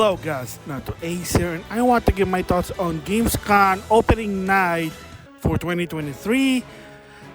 Hello guys, NautoAce here, and I want to give my thoughts on GamesCom opening night for 2023.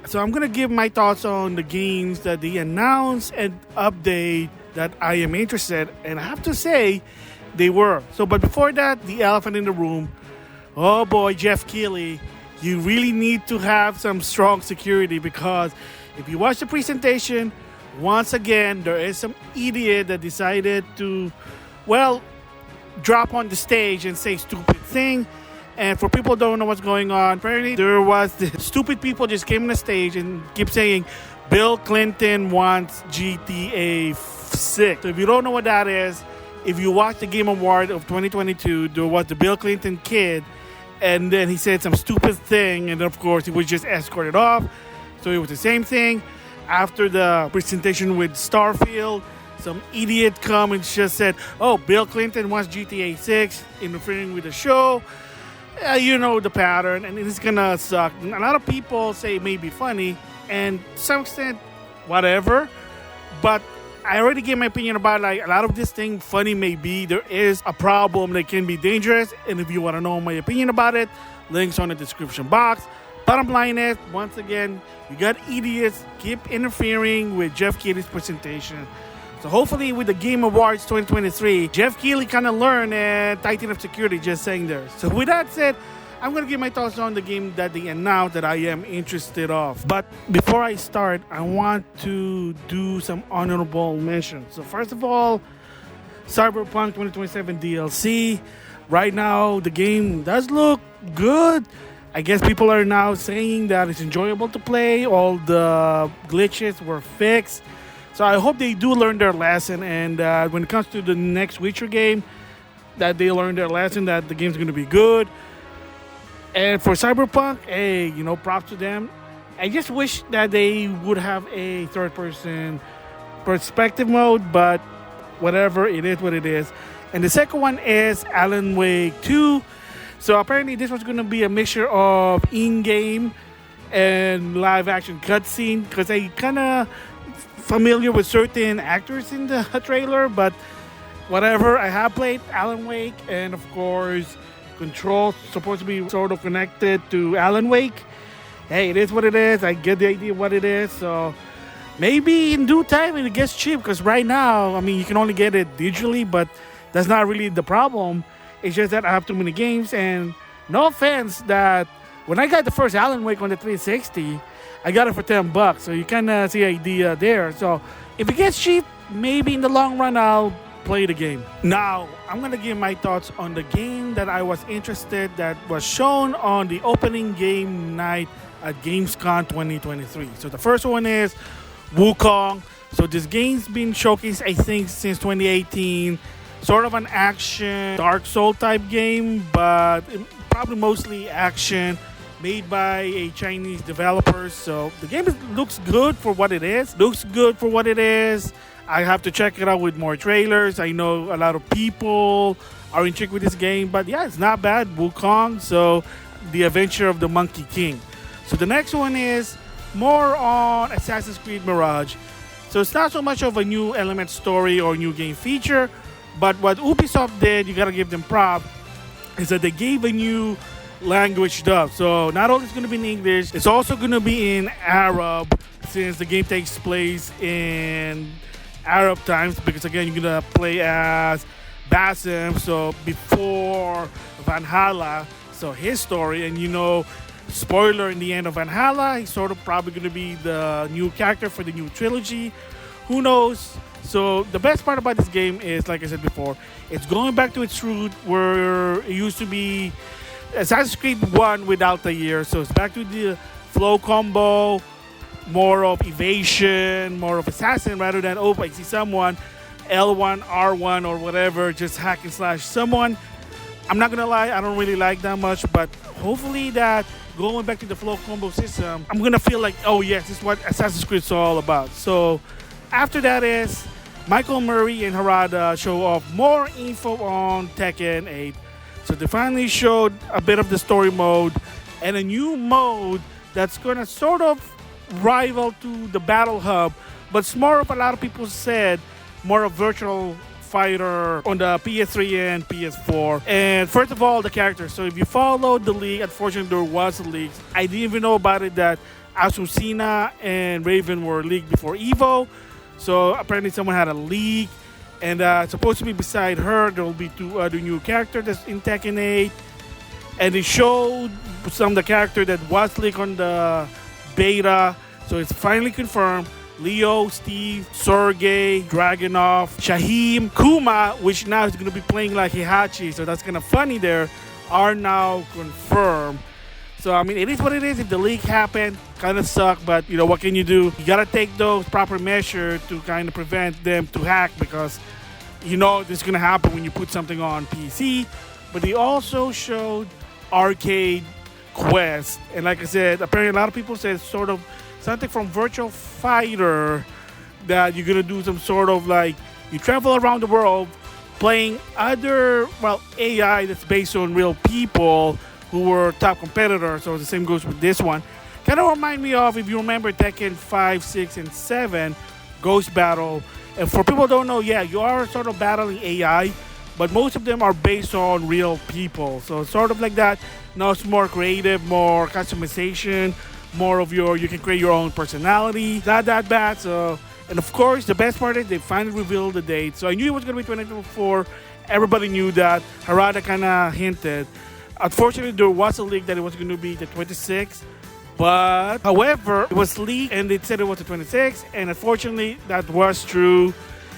So I'm gonna give my thoughts on the games that they announced and update that I am interested, and I have to say they were. But before that, the elephant in the room. Oh boy, Jeff Keighley, you really need to have some strong security, because if you watch the presentation, once again there is some idiot that decided to, drop on the stage and say stupid thing. And for people who don't know what's going on, apparently there was the stupid people just came on the stage and keep saying Bill Clinton wants GTA 6. So if you don't know what that is, if you watch the Game Award of 2022, there was the Bill Clinton kid, and then he said some stupid thing, and of course he was just escorted off. So it was the same thing after the presentation with Starfield. Some idiot come and just said, oh, Bill Clinton wants GTA 6, interfering with the show. You know the pattern, and it's gonna suck. A lot of people say it may be funny, and to some extent, whatever. But I already gave my opinion about, a lot of this thing, funny may be, there is a problem that can be dangerous. And if you want to know my opinion about it, links on the description box. Bottom line is, once again, you got idiots keep interfering with Jeff Keighley's presentation. So hopefully with the Game Awards 2023, Jeff Keighley kind of learned and tighten up security, just saying there. So with that said, I'm going to give my thoughts on the game that they announced that I am interested of. But before I start, I want to do some honorable mentions. So first of all, Cyberpunk 2027 DLC. Right now, the game does look good. I guess people are now saying that it's enjoyable to play. All the glitches were fixed. So I hope they do learn their lesson, and when it comes to the next Witcher game, that they learn their lesson, that the game's going to be good. And for Cyberpunk, hey, props to them. I just wish that they would have a third-person perspective mode, but whatever, it is what it is. And the second one is Alan Wake 2. So apparently this was going to be a mixture of in-game and live-action cutscene, because I kind of familiar with certain actors in the trailer, but whatever. I have played Alan Wake, and of course Control supposed to be sort of connected to Alan Wake. Hey, it is what it is. I get the idea of what it is. So maybe in due time it gets cheap, because right now, you can only get it digitally, but that's not really the problem. It's just that I have too many games, and no offense, that when I got the first Alan Wake on the 360, I got it for $10, so you kind of see the idea there. So if it gets cheap, maybe in the long run I'll play the game. Now, I'm going to give my thoughts on the game that I was interested, that was shown on the opening game night at GamesCom 2023. So the first one is Wukong. So this game's been showcased, I think, since 2018. Sort of an action, Dark Soul type game, but probably mostly action, made by a Chinese developer. So the game looks good for what it is. I have to check it out with more trailers. I know a lot of people are intrigued with this game, but yeah, it's not bad. Wukong, so the adventure of the Monkey King. So the next one is more on Assassin's Creed Mirage. So it's not so much of a new element story or new game feature, but what Ubisoft did, you gotta give them props, is that they gave a new language dub. So not only it's going to be in English, it's also going to be in Arab, since the game takes place in Arab times, because again you're going to play as Basim, so before Valhalla, so his story. And spoiler, in the end of Valhalla, he's sort of probably going to be the new character for the new trilogy. Who knows? So the best part about this game is, like I said before, it's going back to its root, where it used to be Assassin's Creed 1 with Altair. So it's back to the flow combo, more of evasion, more of assassin, rather than, I see someone, L1, R1, or whatever, just hack and slash someone. I'm not gonna lie, I don't really like that much, but hopefully that going back to the flow combo system, I'm gonna feel like, oh yes, this is what Assassin's Creed is all about. So after that is Michael Murray and Harada show off more info on Tekken 8. So they finally showed a bit of the story mode and a new mode that's going to sort of rival to the Battle Hub, but it's more of, a lot of people said, more of virtual Fighter on the PS3 and PS4. And first of all, the characters. So if you followed the leak, unfortunately there was a leak. I didn't even know about it that Azucena and Raven were leaked before Evo. So apparently someone had a leak. And supposed to be beside her, there will be two other new characters that's in Tekken 8. And they showed some of the character that was leaked on the beta. So it's finally confirmed. Leo, Steve, Sergey, Dragunov, Shaheem, Kuma, which now is going to be playing like Heihachi. So that's kind of funny there, are now confirmed. So, I mean, it is what it is. If the leak happened, kind of suck. But, you know, what can you do? You got to take those proper measures to kind of prevent them to hack, because you know this is going to happen when you put something on PC. But they also showed Arcade Quest. And like I said, apparently a lot of people said it's sort of something from Virtual Fighter, that you're going to do some sort of like, you travel around the world playing other, well, AI that's based on real people who were top competitors. So the same goes with this one. Kind of remind me of, if you remember, Tekken 5, 6, and 7, Ghost Battle. And for people who don't know, yeah, you are sort of battling AI, but most of them are based on real people. So sort of like that. Now it's more creative, more customization, more of you can create your own personality. Not that bad. So, and of course, the best part is they finally revealed the date. So I knew it was going to be 2024. Everybody knew that. Harada kind of hinted. Unfortunately, there was a leak that it was going to be the 26th. But, however, it was leaked and it said it was the 26th. And unfortunately, that was true.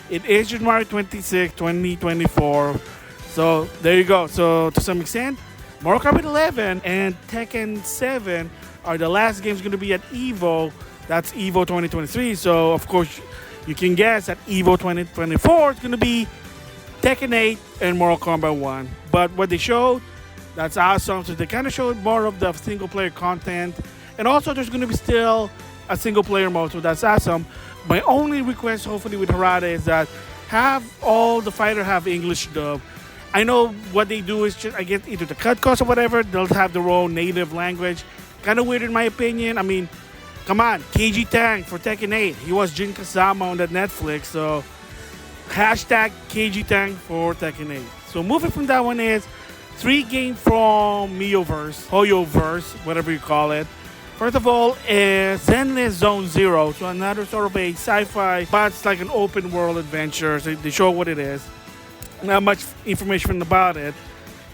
It is January 26, 2024. So, there you go. So, to some extent, Mortal Kombat 11 and Tekken 7 are the last games going to be at EVO. That's EVO 2023. So, of course, you can guess that EVO 2024 is going to be Tekken 8 and Mortal Kombat 1. But what they showed, that's awesome. So they kind of showed more of the single-player content. And also, there's going to be still a single-player mode. So that's awesome. My only request, hopefully, with Harada is that have all the fighters have English dub. I know what they do is just, I guess, either the cut cost or whatever, they'll have their own native language. Kind of weird in my opinion. I mean, come on, KG Tang for Tekken 8. He was Jin Kazama on that Netflix. So, hashtag KG Tang for Tekken 8. So, moving from that one is 3 games from Miyoverse, Hoyoverse, whatever you call it. First of all is Zenless Zone Zero. So, another sort of a sci-fi, but it's like an open world adventure. So, they show what it is. Not much information about it.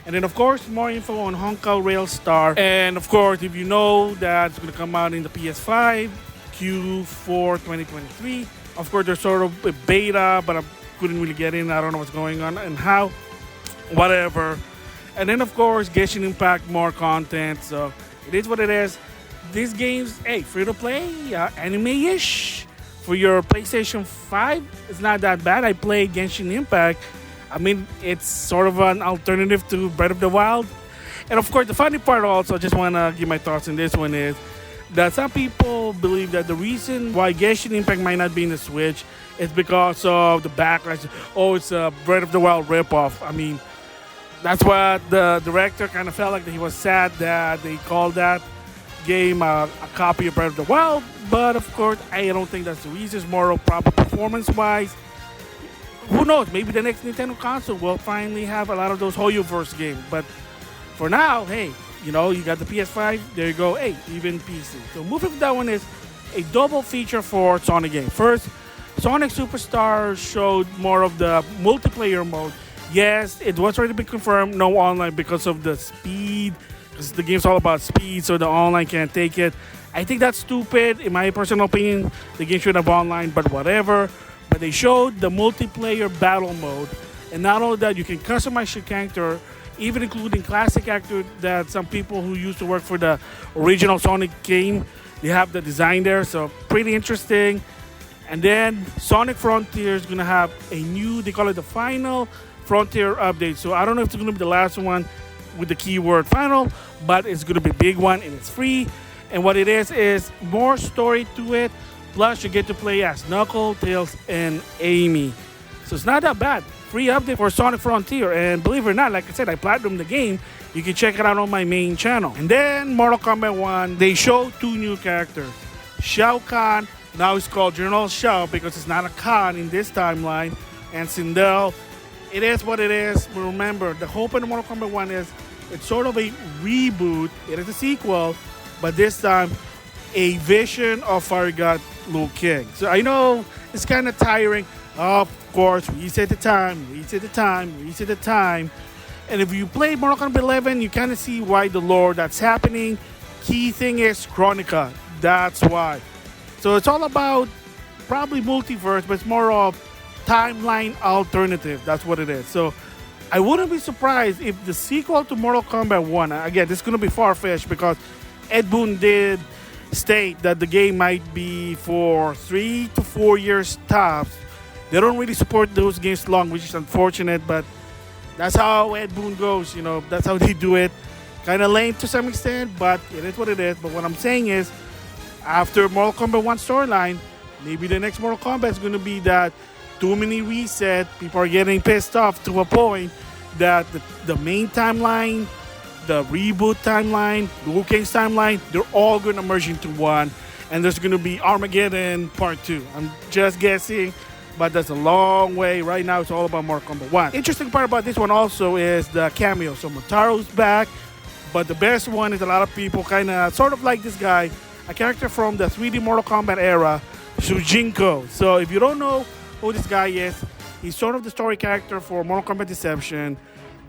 And then, of course, more info on Honkai Rail Star. And, of course, if you know that it's going to come out in the PS5, Q4 2023. Of course, there's sort of a beta, but I couldn't really get in. I don't know what's going on and how. Whatever. And then, of course, Genshin Impact, more content. So, it is what it is. These games, hey, free-to-play, anime-ish. For your PlayStation 5, it's not that bad. I played Genshin Impact. I mean, it's sort of an alternative to Breath of the Wild. And of course, the funny part also, I just want to give my thoughts on this one, is that some people believe that the reason why Genshin Impact might not be in the Switch is because of the backlash. Oh, it's a Breath of the Wild ripoff. I mean, that's what the director kind of felt like. That he was sad that they called that game a copy of Breath of the Wild. But of course, I don't think that's the reason. It's more of proper performance-wise. Who knows? Maybe the next Nintendo console will finally have a lot of those Hoyoverse games. But for now, hey, you know, you got the PS5. There you go. Hey, even PC. So moving to that one is a double feature for Sonic game. First, Sonic Superstars showed more of the multiplayer mode. Yes, it was already been confirmed. No online because of the speed. Because the game's all about speed, so the online can't take it. I think that's stupid. In my personal opinion, the game should have online, but whatever. But they showed the multiplayer battle mode. And not only that, you can customize your character, even including classic actors that some people who used to work for the original Sonic game, they have the design there. So pretty interesting. And then Sonic Frontier is going to have a new, they call it the Final Frontier update. So I don't know if it's going to be the last one with the keyword final, but it's going to be a big one and it's free. And what it is more story to it. Plus, you get to play as Knuckles, Tails, and Amy. So it's not that bad. Free update for Sonic Frontier. And believe it or not, like I said, I platinumed the game. You can check it out on my main channel. And then Mortal Kombat 1, they showed 2 new characters. Shao Kahn, now it's called General Shao because it's not a Khan in this timeline. And Sindel, it is what it is. But remember, the hope in Mortal Kombat 1 is it's sort of a reboot. It is a sequel, but this time a vision of Fire God Liu Kang. So I know it's kind of tiring. Of course, reset the time, reset the time, reset the time. And if you play Mortal Kombat 11, you kind of see why the lore that's happening. Key thing is Chronica. That's why. So it's all about probably multiverse, but it's more of timeline alternative. That's what it is. So I wouldn't be surprised if the sequel to Mortal Kombat 1, again, this is going to be far-fetched because Ed Boon did state that the game might be for 3 to 4 years tops. They don't really support those games long, which is unfortunate, but that's how Ed Boon goes. You know, that's how they do it. Kind of lame to some extent, but it is what it is. But what I'm saying is, after Mortal Kombat 1 storyline, maybe the next Mortal Kombat is going to be that too many reset. People are getting pissed off to a point that the main timeline, the reboot timeline, Liu Kang's timeline, they're all going to merge into one. And there's going to be Armageddon Part 2. I'm just guessing, but that's a long way. Right now, it's all about Mortal Kombat 1. Interesting part about this one also is the cameo. So Motaro's back, but the best one is a lot of people kind of sort of like this guy, a character from the 3D Mortal Kombat era, Shujinko. So if you don't know who this guy is, he's sort of the story character for Mortal Kombat Deception,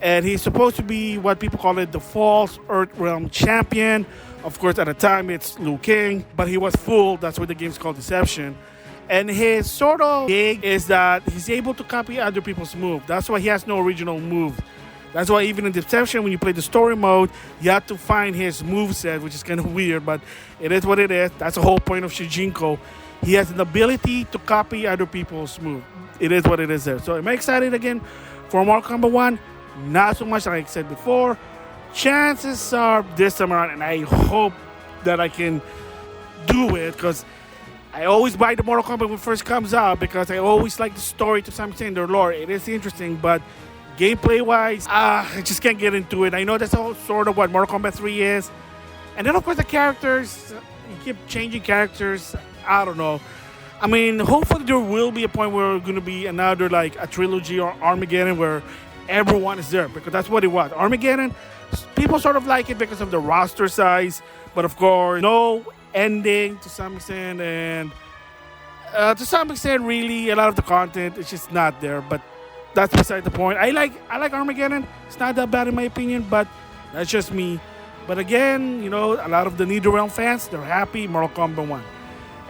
and he's supposed to be what people call it the false Earthrealm champion. Of course, at the time it's Liu Kang, but he was fooled. That's what the game's called, Deception. And his sort of gig is that he's able to copy other people's moves. That's why he has no original move. That's why even in Deception, when you play the story mode, you have to find his moveset, which is kind of weird, but it is what it is. That's the whole point of Shujinko. He has an ability to copy other people's moves. It is what it is there. So am I excited again for Mortal Kombat 1? Not so much, like I said before. Chances are this time around, and I hope that I can do it, because I always buy the Mortal Kombat when it first comes out, because I always like the story to some extent, their lore. It is interesting, but gameplay-wise, I just can't get into it. I know that's all sort of what Mortal Kombat 3 is. And then, of course, the characters. You keep changing characters. I don't know. I mean, hopefully there will be a point where it's going to be another, like, a trilogy or Armageddon where everyone is there, because that's what it was. Armageddon, people sort of like it because of the roster size, but, of course, no ending to some extent, and to some extent, really, a lot of the content is just not there, but that's beside the point. I like Armageddon. It's not that bad in my opinion, but that's just me. But again, you know, a lot of the NetherRealm fans, they're happy Mortal Kombat 1.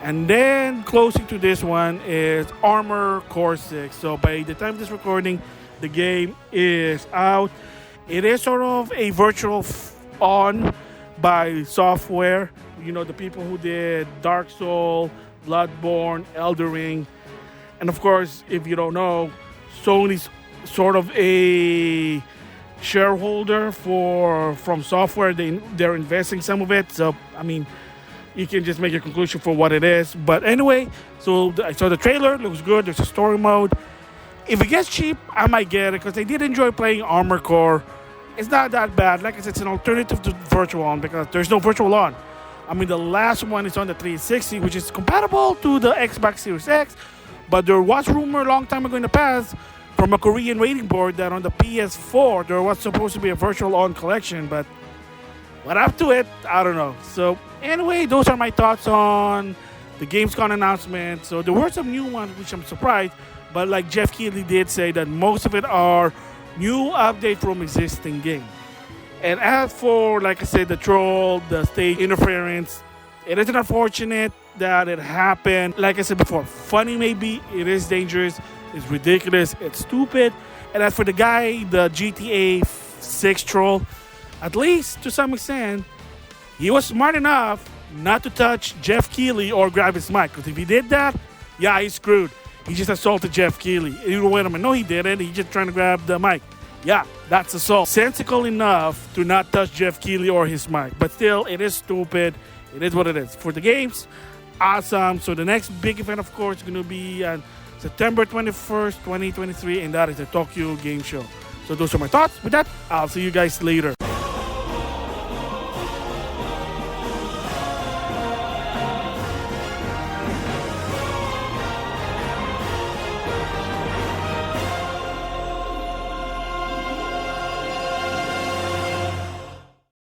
And then closing to this one is Armor Core 6. So by the time of this recording, the game is out. It is sort of a virtual on by software. You know, the people who did Dark Souls, Bloodborne, Elden Ring. And of course, if you don't know, Sony's sort of a shareholder from software. They're investing some of it. So, I mean, you can just make a conclusion for what it is. But anyway, so I saw the trailer. It looks good. There's a story mode. If it gets cheap, I might get it, because I did enjoy playing Armor Core. It's not that bad. Like I said, it's an alternative to Virtual On, because there's no Virtual On. I mean, the last one is on the 360, which is compatible to the Xbox Series X. But there was rumor a long time ago in the past from a Korean rating board that on the PS4 there was supposed to be a Virtual On collection, but what up to it? I don't know. So anyway, those are my thoughts on the GamesCom announcement. So there were some new ones, which I'm surprised, but like Jeff Keighley did say that most of it are new update from existing game. And as for, like I said, the troll, the stage interference, it is unfortunate that it happened. Like I said before, funny maybe, it is dangerous, it's ridiculous, it's stupid. And as for the guy, the GTA 6 troll, at least to some extent, he was smart enough not to touch Jeff Keighley or grab his mic. Because if he did that, yeah, he's screwed. He just assaulted Jeff Keighley. You wait a minute, no, he didn't. He's just trying to grab the mic. Yeah, that's assault. Sensical enough to not touch Jeff Keighley or his mic. But still, it is stupid. It is what it is. For the games, awesome. So the next big event, of course, is going to be on September 21st, 2023, and that is the Tokyo Game Show. So those are my thoughts. With that, I'll see you guys later.